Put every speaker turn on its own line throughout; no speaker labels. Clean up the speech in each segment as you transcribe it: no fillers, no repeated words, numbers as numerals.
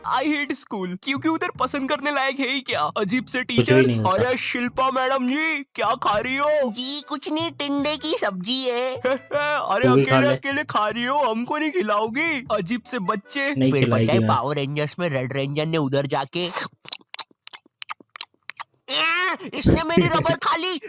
I hate school क्योंकि उधर पसंद करने लायक है ही क्या, अजीब से
कुछ भी नहीं
टीचर्स।
होता।
अरे शिल्पा मैडम जी क्या खा रही हो?
जी कुछ नहीं, टिंडे की सब्जी है।
अरे
तू भी खा
अकेले
ले।
अकेले खा रही हो, हमको नहीं खिलाओगी? अजीब से बच्चे।
नहीं
फिर पता है
खिलाएगी मैम।
पावर रेंजर्स में रेड रेंजर ने उधर जाके इसने मेरी रबर खा ली।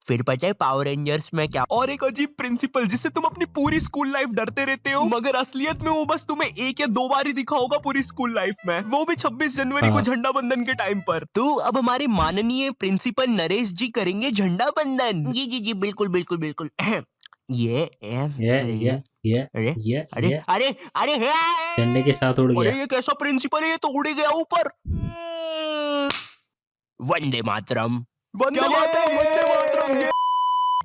फिर पता है पावर रेंजर्स में क्या?
और एक अजीब प्रिंसिपल जिससे तुम अपनी पूरी स्कूल लाइफ डरते रहते हो, मगर असलियत में वो बस तुम्हें 1 या 2 बार ही दिखा होगा पूरी स्कूल लाइफ में, वो भी 26 जनवरी को
हाँ।
झंडा बंधन के टाइम पर। तो अब हमारे माननीय प्रिंसिपल नरेश जी करेंगे झंडा बंधन।
जी जी जी बिल्कुल बिल्कुल बिल्कुल। ये
ये
अरे
ये
अरे
ये
अरे अरे
झंडे के साथ उड़
अरे
गया।
ये कैसा प्रिंसिपल है, ये तो उड़ ही गया ऊपर।
वंदे मातरम।
वंदे मातरम, वंदे मातरम।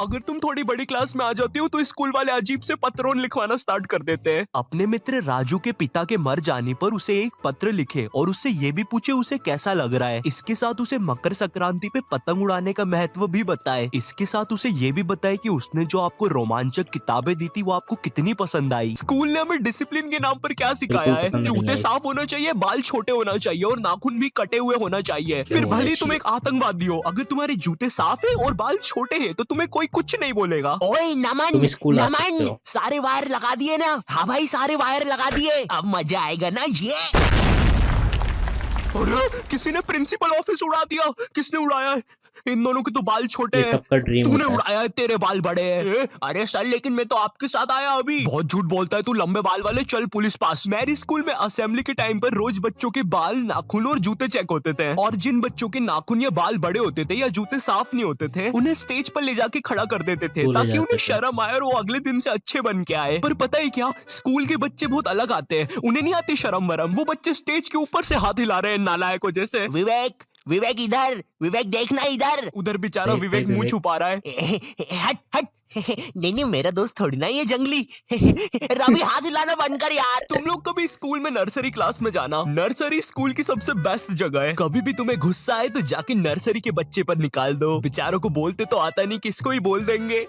अगर तुम थोड़ी बड़ी क्लास में आ जाती हो तो स्कूल वाले अजीब से पत्रों लिखवाना स्टार्ट कर देते हैं। अपने मित्र राजू के पिता के मर जाने पर उसे एक पत्र लिखे और उससे ये भी पूछे उसे कैसा लग रहा है। इसके साथ उसे मकर संक्रांति पे पतंग उड़ाने का महत्व भी बताए। इसके साथ उसे ये भी बताए कि उसने जो आपको रोमांचक किताबें दी थी वो आपको कितनी पसंद आई। स्कूल ने हमें डिसिप्लिन के नाम पर क्या सिखाया है?
पसंद नहीं
जूते
आई।
साफ होना चाहिए, बाल छोटे होना चाहिए और नाखून भी कटे हुए होना चाहिए। फिर भले ही तुम एक आतंकवादी हो, अगर तुम्हारे जूते साफ है और बाल छोटे हैं तो तुम्हें कोई कुछ नहीं बोलेगा।
ओए नमन
तुम स्कूल आ सकते
नमन,
हो।
सारे वायर लगा दिए ना? हाँ भाई सारे वायर लगा दिए, अब मजा आएगा ना ये।
अरे किसी ने प्रिंसिपल ऑफिस उड़ा दिया। किसने उड़ाया है? इन दोनों के तो बाल छोटे
ये
हैं।
सबका ड्रीम
तूने
होता है।
उड़ाया है, तेरे बाल बड़े हैं। अरे सर लेकिन मैं तो आपके साथ आया अभी। बहुत झूठ बोलता है तू, लंबे बाल वाले, चल पुलिस पास। मेरी स्कूल में असेंबली के टाइम पर रोज बच्चों के बाल, नाखून और जूते चेक होते थे, और जिन बच्चों के नाखून या बाल बड़े होते थे या जूते साफ नहीं होते थे उन्हें स्टेज पर ले जाके खड़ा कर देते थे
वो ले
ताकि
जाते
उन्हें
थे।
शर्म आए और वो अगले दिन से अच्छे बन के आए। पर पता है क्या, स्कूल के बच्चे बहुत अलग आते हैं, उन्हें नहीं आती शर्म वरम। वो बच्चे स्टेज के ऊपर से हाथ हिला रहे हैं नालायकों जैसे।
विवेक विवेक इधर, विवेक देखना इधर।
उधर बेचारा
देख
विवेक
भाई,
मुंह
विवेक।
छुपा रहा है।
हट हट। नहीं नहीं मेरा दोस्त थोड़ी ना ये जंगली। रवि हाथ हिलाना बंद कर यार।
तुम लोग कभी स्कूल में नर्सरी क्लास में जाना। नर्सरी स्कूल की सबसे बेस्ट जगह है। कभी भी तुम्हें गुस्सा आए तो जाके नर्सरी के बच्चे पर निकाल दो। बेचारों को बोलते तो आता नहीं, किसको ही बोल देंगे।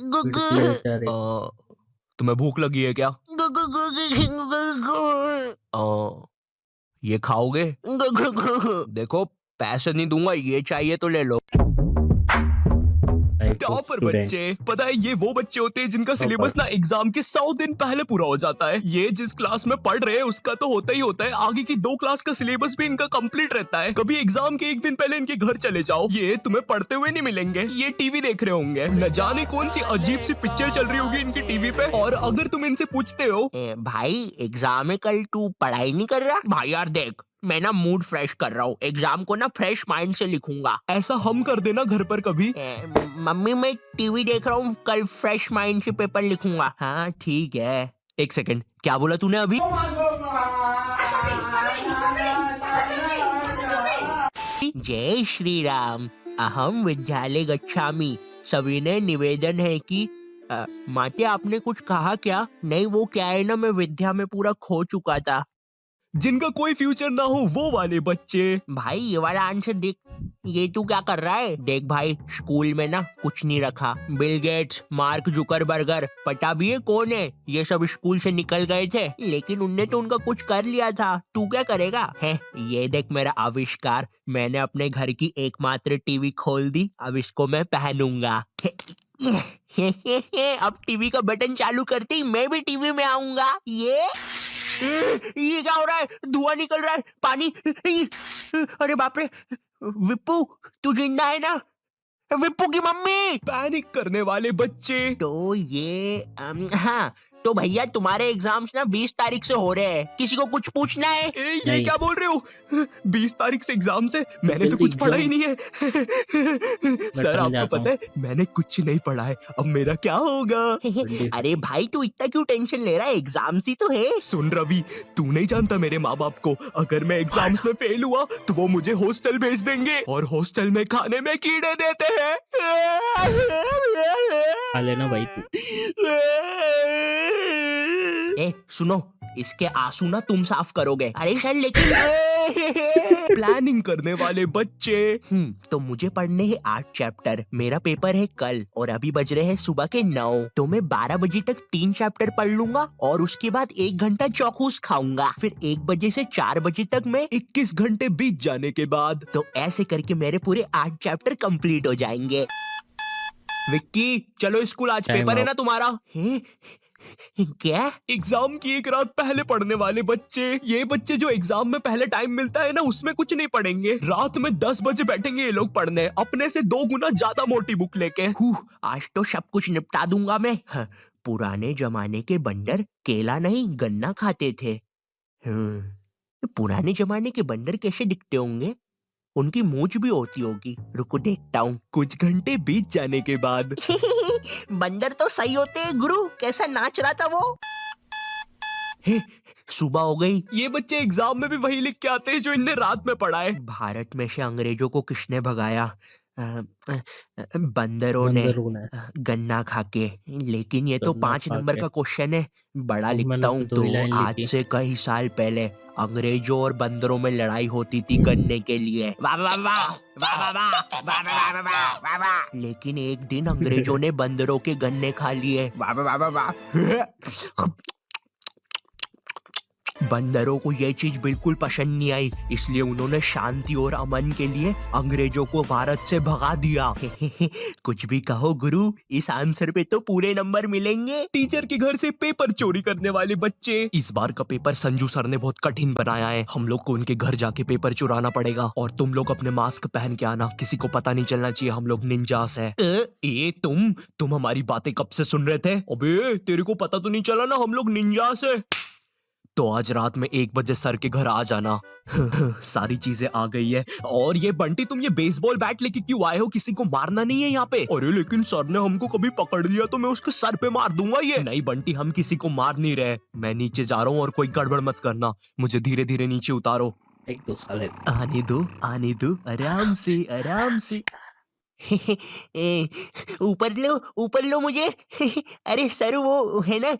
गुगु
पिछले बेचारे।
तुम्हें भूख लगी है क्या?
गुगु गुगु
ये खाओगे?
गुगु।
देखो पैसे नहीं दूंगा, ये चाहिए तो ले लो।
Type of
topper
student.
बच्चे, पता है ये वो बच्चे होते हैं जिनका सिलेबस ना एग्जाम के 100 दिन पहले पूरा हो जाता है। ये जिस क्लास में पढ़ रहे हैं उसका तो होता ही होता है, आगे की 2 क्लास का सिलेबस भी इनका कंप्लीट रहता है। कभी एग्जाम के 1 दिन पहले इनके घर चले जाओ, ये तुम्हें पढ़ते हुए नहीं मिलेंगे, ये टीवी देख रहे होंगे। न जाने कौन सी अजीब सी पिक्चर चल रही होगी इनकी टीवी पे। और अगर तुम इनसे पूछते हो
भाई एग्जाम है कल, तू पढ़ाई नहीं कर रहा? भाई यार देख, मैं ना मूड फ्रेश कर रहा हूँ, एग्जाम को ना फ्रेश माइंड से लिखूंगा।
ऐसा हम कर देना घर पर कभी।
मम्मी मैं टीवी देख रहा हूँ, कल फ्रेश माइंड से पेपर लिखूंगा। हाँ ठीक है।
1 सेकंड, क्या बोला तूने अभी?
जय श्री राम। अहम विद्यालय गच्छामि। सविनय निवेदन है कि माते आपने कुछ कहा क्या? नहीं वो क्या है ना, मैं विद्या में पूरा खो चुका था।
जिनका कोई फ्यूचर ना हो वो वाले बच्चे।
भाई ये वाला आंसर देख, ये तू क्या कर रहा है? देख भाई स्कूल में ना कुछ नहीं रखा। बिल गेट्स, मार्क जुकरबर्गर, पता भी है कौन है, ये सब स्कूल से निकल गए थे, लेकिन उनने तो उनका कुछ कर लिया था। तू क्या करेगा? है ये देख मेरा आविष्कार, मैंने अपने घर की एकमात्र टीवी खोल दी, अब इसको मैं पहनूंगा। अब टीवी का बटन चालू करते ही मैं भी टीवी में आऊंगा। ये क्या हो रहा है? धुआं निकल रहा है, पानी। अरे बाप रे, विप्पू तू जिंदा है ना? विप्पू की मम्मी।
पैनिक करने वाले बच्चे।
तो ये हाँ तो भैया तुम्हारे एग्जाम्स ना 20 तारीख से हो रहे हैं, किसी को कुछ पूछना है?
ये
नहीं।
क्या बोल रहे हो? 20 तारीख से एग्जाम से? मैंने तो
जल्दी
कुछ पढ़ा ही
एग्जाम।
नहीं है। सर
मैं
आपको
जाता
पता है मैंने कुछ नहीं पढ़ा है, अब मेरा क्या होगा?
अरे भाई तू इतना क्यों टेंशन ले रहा है, एग्जाम्स ही तो है।
सुन रवि, तू नहीं जानता मेरे माँ बाप को, अगर मैं एग्जाम्स में फेल हुआ तो वो मुझे हॉस्टल भेज देंगे, और हॉस्टल में खाने में कीड़े देते हैं।
खा लेना भाई तू।
ए सुनो, इसके आंसू ना तुम साफ करोगे। अरे सर लेकिन
प्लानिंग करने वाले बच्चे।
तो मुझे पढ़ने हैं 8 चैप्टर, मेरा पेपर है कल और अभी बज रहे हैं सुबह के 9, तो मैं 12 बजे तक 3 चैप्टर पढ़ लूंगा और उसके बाद 1 घंटा चौकूस खाऊंगा, फिर 1 बजे से 4 बजे तक मैं
21 घंटे बीत जाने के बाद
तो ऐसे करके मेरे पूरे 8 चैप्टर कंप्लीट हो जाएंगे।
विक्की चलो स्कूल, आज
Time
पेपर है
out.
ना तुम्हारा।
क्या?
एग्जाम की एक रात पहले पढ़ने वाले बच्चे, ये बच्चे जो एग्जाम में पहले टाइम मिलता है ना उसमें कुछ नहीं पढ़ेंगे, रात में 10 बजे बैठेंगे ये लोग पढ़ने, अपने से 2 गुना ज्यादा मोटी बुक लेके।
आज तो सब कुछ निपटा दूंगा मैं। पुराने जमाने के बंदर केला नहीं गन्ना खाते थे। पुराने जमाने के बंदर कैसे दिखते होंगे? उनकी मूंछ भी होती होगी, रुको देखता हूँ।
कुछ घंटे बीत जाने के बाद
बंदर तो सही होते हैं गुरु, कैसा नाच रहा था वो। सुबह हो गई।
ये बच्चे एग्जाम में भी वही लिख के आते हैं जो इनने रात में पढ़ा है।
भारत में से अंग्रेजों को किसने भगाया? बंदरों ने
बंदरों ने।
गन्ना खा के। लेकिन ये तो
गन्ना
5
खा
नंबर
के।
का क्वेश्चन है, बड़ा
अब
लिखता
मैंने
हूँ।
तो 2 ही
तो
लाइन
आज
लिखी।
से कई साल पहले अंग्रेजों और बंदरों में लड़ाई होती थी गन्ने के लिए। वाह वाह वाह वाह वाह वाह वाह वाह वाह वाह वाह वाह। लेकिन एक दिन अंग्रेजों ने बंदरों के गन्ने खा लिए। वाह वाह वाह वाह वाह। बंदरों को ये चीज बिल्कुल पसंद नहीं आई, इसलिए उन्होंने शांति और अमन के लिए अंग्रेजों को भारत से भगा दिया। कुछ भी कहो गुरु, इस आंसर पे तो पूरे नंबर मिलेंगे।
टीचर के घर से पेपर चोरी करने वाले बच्चे। इस बार का पेपर संजू सर ने बहुत कठिन बनाया है, हम लोग को उनके घर जाके पेपर चुराना पड़ेगा और तुम लोग अपने मास्क पहन के आना, किसी को पता नहीं चलना चाहिए हम लोग निंजास है। ये तुम हमारी बातें कब से सुन रहे थे? अबे तेरे को पता तो नहीं चला ना हम लोग निंजास है। तो आज रात में 1 बजे सर के घर आ जाना। सारी चीजें आ गई है। और ये बंटी, तुम ये बेसबॉल बैट लेके क्यों आए हो? किसी को मारना नहीं है यहाँ पे? अरे लेकिन सर ने हमको कभी पकड़ लिया तो मैं उसके सर पे मार दूंगा। ये नहीं बंटी, हम किसी को मार नहीं रहे। मैं नीचे जा रहा हूँ और कोई गड़बड़ मत करना, मुझे धीरे धीरे नीचे उतारो।
1-2 साल है।
आने दो आराम से आराम से।
ऊपर लो मुझे। अरे सर वो है ना।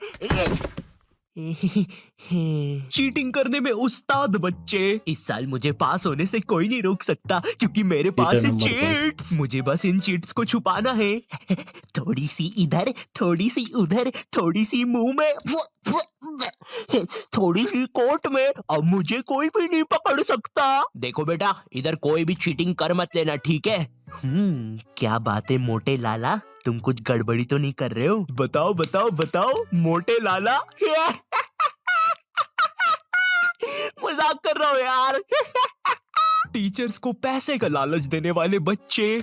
चीटिंग करने में उस्ताद बच्चे। इस साल मुझे पास होने से कोई नहीं रोक सकता क्योंकि मेरे पास है
नंबर पर।
चीट्स। मुझे बस इन चीट्स को छुपाना है।
थोड़ी सी इधर, थोड़ी सी उधर, थोड़ी सी मुंह में, थोड़ी सी कोट में, अब मुझे कोई भी नहीं पकड़ सकता। देखो बेटा, इधर कोई भी चीटिंग कर मत लेना, ठीक है? क्या बात है मोटे लाला, तुम कुछ गड़बड़ी तो नहीं कर रहे हो?
बताओ बताओ बताओ मोटे लाला।
मजाक कर रहा हूँ यार।
टीचर्स को पैसे का लालच देने वाले बच्चे।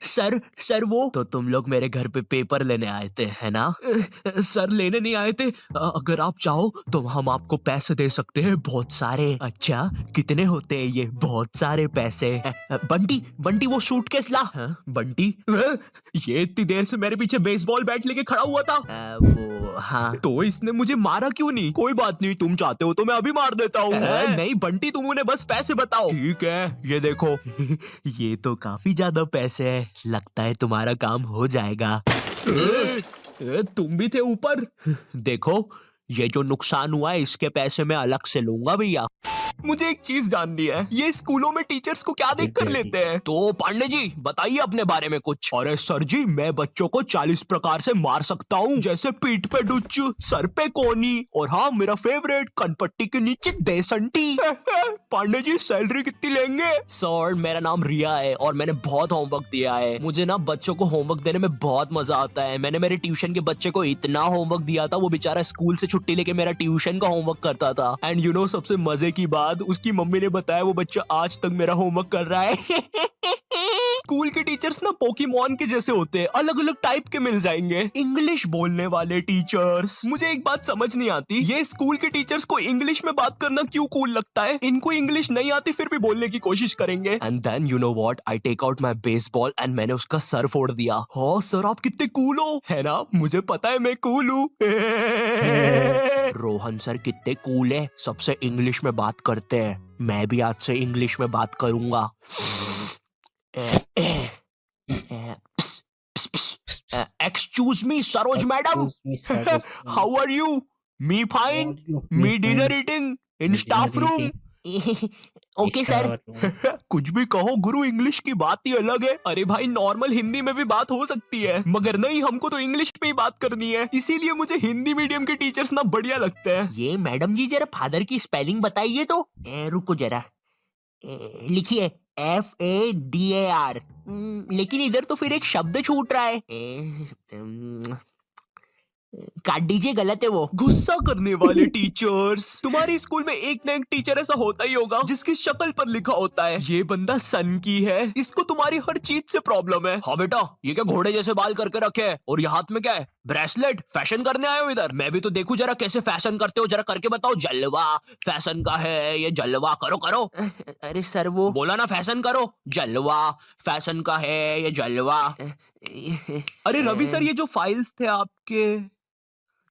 सर वो
तो तुम लोग मेरे घर पे पेपर लेने आए थे है ना? सर लेने नहीं आए थे, अगर आप चाहो तो हम आपको पैसे दे सकते हैं बहुत सारे। अच्छा कितने होते हैं ये? बहुत सारे पैसे।
बंटी वो सूटकेस ला।
हाँ, बंटी ये इतनी देर से मेरे पीछे बेसबॉल बैट लेके खड़ा हुआ था।
वो हाँ।
तो इसने मुझे मारा क्यों नहीं? कोई बात नहीं, तुम चाहते हो तो मैं अभी मार देता हूँ। नहीं बंटी, तुम उन्हें बस पैसे बताओ। ठीक है, ये देखो।
ये तो काफी ज्यादा पैसे है, लगता है तुम्हारा काम हो जाएगा।
तुम भी थे ऊपर।
देखो, ये जो नुकसान हुआ है इसके पैसे मैं अलग से लूंगा भैया।
मुझे एक चीज जाननी है, ये स्कूलों में टीचर्स को क्या देख कर लेते हैं?
तो पांडे जी बताइए अपने बारे में कुछ।
अरे सर जी, मैं बच्चों को 40 प्रकार से मार सकता हूँ, जैसे पीठ पे डुच्च, सर पे कोनी, और हाँ मेरा फेवरेट, कनपट्टी के नीचे देसंटी। पांडे जी सैलरी कितनी लेंगे?
सर मेरा नाम रिया है और मैंने बहुत होमवर्क दिया है। मुझे ना बच्चों को होमवर्क देने में बहुत मजा आता है। मैंने मेरे ट्यूशन के बच्चे को इतना होमवर्क दिया था, वो बेचारा स्कूल से छुट्टी लेके मेरा ट्यूशन का होमवर्क करता था।
एंड यू नो सबसे मजे की बात, उसकी मम्मी ने बताया वो बच्चा आज तक मेरा होमवर्क कर रहा है। स्कूल के टीचर्स ना पोकेमॉन के जैसे होते हैं, अलग अलग टाइप के मिल जाएंगे। इंग्लिश बोलने वाले टीचर्स। मुझे एक बात समझ नहीं आती, ये स्कूल के टीचर्स को इंग्लिश में बात करना क्यों कूल लगता है? इनको इंग्लिश नहीं आती फिर भी बोलने की कोशिश करेंगे। And then you know what, I take out my baseball and मैंने उसका सर फोड़ दिया। हाँ सर, आप कितने कूल हो, है ना? मुझे पता है मैं कूल हूँ।
रोहन सर कितने कूल है, सबसे इंग्लिश में बात करते हैं। मैं भी आज से इंग्लिश में बात करूंगा। Excuse me Saroj madam, how are you?
Me fine, me dinner eating in staff room.
Okay sir.
कुछ भी कहो गुरु, इंग्लिश की बात ही अलग है। अरे भाई नॉर्मल हिंदी में भी बात हो सकती है, मगर नहीं, हमको तो इंग्लिश में ही बात करनी है, इसीलिए मुझे हिंदी मीडियम के टीचर्स ना बढ़िया लगते हैं।
ये मैडम जी जरा फादर की स्पेलिंग बताइए तो। रुको जरा, लिखिए FADAR। लेकिन इधर तो फिर एक शब्द छूट रहा है। काट दीजिए, गलत है वो।
गुस्सा करने वाले टीचर्स। तुम्हारे स्कूल में एक ना एक टीचर ऐसा होता ही होगा जिसकी शक्ल पर लिखा होता है ये बंदा सन की है, इसको तुम्हारी हर चीज से प्रॉब्लम है। हाँ बेटा, ये क्या घोड़े जैसे बाल करके रखे है, और ये हाथ में क्या है, ब्रेसलेट? फैशन करने आए हो इधर? मैं भी तो देखूं जरा कैसे फैशन करते हो, जरा करके बताओ। जलवा फैशन का है ये, जलवा करो करो।
अरे सर वो
बोला ना फैशन करो, जलवा फैशन का है ये, जलवा। अरे रवि सर, ये जो फाइल्स थे आपके,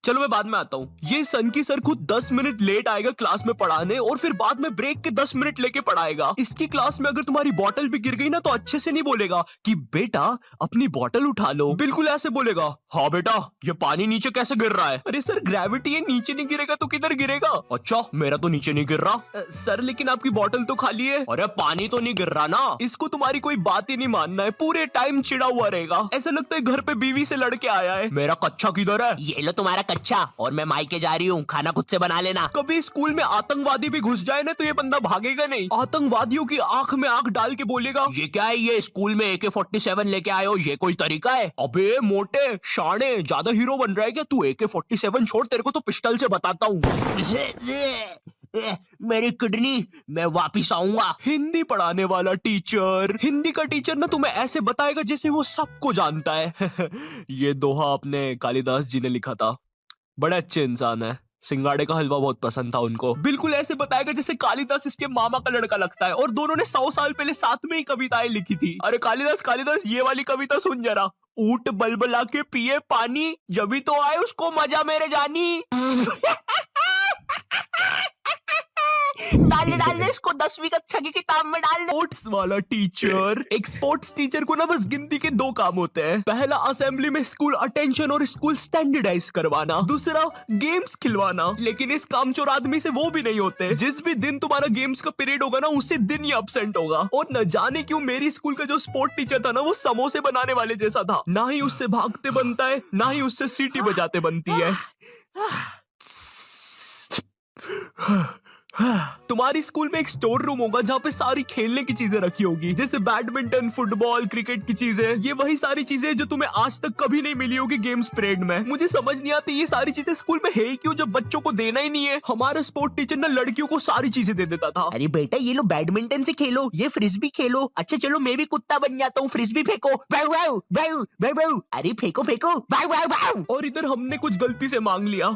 चलो मैं बाद में आता हूँ। ये सन की सर खुद 10 मिनट लेट आएगा क्लास में पढ़ाने, और फिर बाद में ब्रेक के 10 मिनट लेके पढ़ाएगा। इसकी क्लास में अगर तुम्हारी बॉटल भी गिर गई ना तो अच्छे से नहीं बोलेगा कि बेटा अपनी बॉटल उठा लो, बिल्कुल ऐसे बोलेगा, हाँ बेटा ये पानी नीचे कैसे गिर रहा है। अरे सर ग्रेविटी है, नीचे नहीं गिरेगा तो किधर गिरेगा? अच्छा मेरा तो नीचे नहीं गिर रहा। सर लेकिन आपकी बॉटल तो खाली है। अरे पानी तो नहीं गिर रहा ना। इसको तुम्हारी कोई बात ही नहीं मानना है, पूरे टाइम चिड़ा हुआ रहेगा, ऐसा लगता है घर पे बीवी से लड़के आया है। मेरा कच्चा किधर है?
ये लो तुम्हारा कच्चा, और मैं मायके जा रही हूँ, खाना खुद से बना लेना।
कभी स्कूल में आतंकवादी भी घुस जाए ना तो ये बंदा भागेगा नहीं, आतंकवादियों की आंख में आंख डाल के बोलेगा, ये क्या है, ये स्कूल में AK-47 लेके आए हो, ये कोई तरीका है? अबे मोटे शाणे, ज्यादा हीरो बन रहा है क्या तू? AK-47 छोड़, तेरे को तो पिस्टल से बताता हूँ।
मेरी किडनी, मैं वापिस आऊंगा।
हिंदी पढ़ाने वाला टीचर, हिंदी का टीचर ना तुम्हें ऐसे बताएगा जैसे वो सबको जानता है। ये दोहा अपने कालिदास जी ने लिखा था, बड़े अच्छे इंसान है, सिंगाड़े का हलवा बहुत पसंद था उनको। बिल्कुल ऐसे बताएगा जैसे कालिदास इसके मामा का लड़का लगता है, और दोनों ने 100 साल पहले साथ में ही कविताएं लिखी थी। अरे कालिदास कालिदास, ये वाली कविता सुन जरा। ऊंट बलबला के पिए पानी, जभी तो आए उसको मजा मेरे जानी।
डाल दे इसको 10वीं कक्षा की किताब में डाल दे।
स्पोर्ट्स वाला टीचर। एक स्पोर्ट्स टीचर को ना बस गिनती के 2 काम होते हैं। पहला असेंबली में स्कूल अटेंशन और स्कूल स्टैंडर्डाइज करवाना, दूसरा गेम्स खिलवाना। लेकिन इस कामचोर आदमी से वो भी नहीं होते। जिस भी दिन तुम्हारा गेम्स का पीरियड होगा ना, उसी दिन ही अब्सेंट होगा। और न जाने क्यों मेरी स्कूल का जो स्पोर्ट टीचर था ना, वो समोसे बनाने वाले जैसा था, ना ही उससे भागते बनता है, ना ही उससे सीटी बजाते बनती है। तुम्हारी स्कूल में एक स्टोर रूम होगा जहाँ पे सारी खेलने की चीजें रखी होगी, जैसे बैडमिंटन, फुटबॉल, क्रिकेट की चीजें। ये वही सारी चीजें जो तुम्हें आज तक कभी नहीं मिली होगी गेम्स पीरियड में। मुझे समझ नहीं आती ये सारी चीजें स्कूल में है ही क्यों, जब बच्चों को देना ही नहीं है। हमारा स्पोर्ट टीचर ना लड़कियों को सारी चीजें दे देता था।
अरे बेटा ये लो बैडमिंटन से खेलो, ये फ्रिस्बी खेलो। अच्छा चलो मैं भी कुत्ता बन जाता हूँ, फ्रिस्बी फेंको। बाउ बाउ बाउ बाउ बाउ। अरे फेंको फेंको, बाउ बाउ बाउ।
और इधर हमने कुछ गलती से मांग लिया।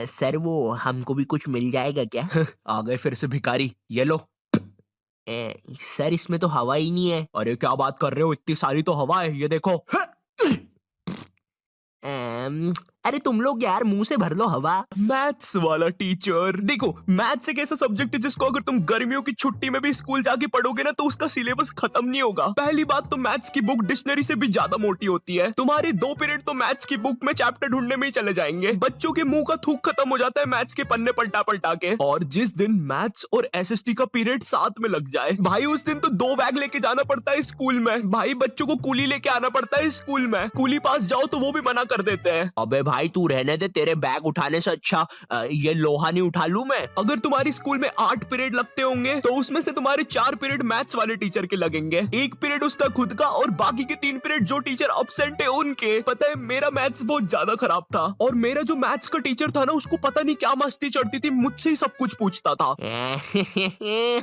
सर वो हमको भी कुछ मिल जाएगा क्या?
आ गए फिर से भिखारी, ये लो।
सर इसमें तो हवा ही नहीं है।
अरे क्या बात कर रहे हो, इतनी सारी तो हवा है, ये देखो।
अरे तुम लोग यार मुंह से भर लो हवा।
मैथ्स वाला टीचर। देखो मैथ्स एक ऐसा सब्जेक्ट है जिसको अगर तुम गर्मियों की छुट्टी में भी स्कूल जाके पढ़ोगे ना तो उसका सिलेबस खत्म नहीं होगा। पहली बात तो मैथ्स की बुक डिक्शनरी से भी ज्यादा मोटी होती है। तुम्हारे 2 पीरियड तो मैथ्स की बुक में चैप्टर ढूंढने में ही चले जाएंगे। बच्चों के मुंह का थूक खत्म हो जाता है मैथ्स के पन्ने पलटा पलटा के। और जिस दिन मैथ्स और SST का पीरियड साथ में लग जाए भाई, उस दिन तो 2 बैग लेके जाना पड़ता है स्कूल में। भाई बच्चों को कूली लेके आना पड़ता है स्कूल में। कूली पास जाओ तो वो भी मना कर देते हैं।
अबे भाई तू रहने दे, तेरे बैग उठाने से अच्छा ये लोहा नहीं उठा लूं मैं।
अगर तुम्हारी स्कूल में 8 पीरियड लगते होंगे तो उसमें से तुम्हारे 4 पीरियड मैथ्स वाले टीचर के लगेंगे, 1 पीरियड उसका खुद का, और बाकी के 3 पीरियड जो टीचर एब्सेंट है उनके। पता है मेरा मैथ्स बहुत ज्यादा खराब था, और मेरा जो मैथ्स का टीचर था ना उसको पता नहीं क्या मस्ती चढ़ती थी, मुझसे ही सब कुछ पूछता था।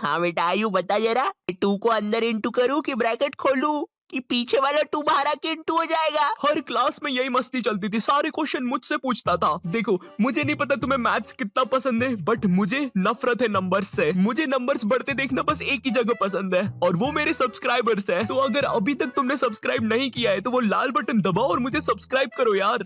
हाँ बेटा आयु बता जरा, 2 को अंदर इंटू करूं कि ब्रैकेट खोलूं कि पीछे वाला 2 बाहर आके इंटू हो जाएगा।
हर क्लास में यही मस्ती चलती थी, सारे क्वेश्चन मुझसे पूछता था। देखो मुझे नहीं पता तुम्हें मैथ्स कितना पसंद है, बट मुझे नफरत है नंबर्स से। मुझे नंबर्स बढ़ते देखना बस एक ही जगह पसंद है, और वो मेरे सब्सक्राइबर्स है। तो अगर अभी तक तुमने सब्सक्राइब नहीं किया है तो वो लाल बटन दबाओ और मुझे सब्सक्राइब करो यार।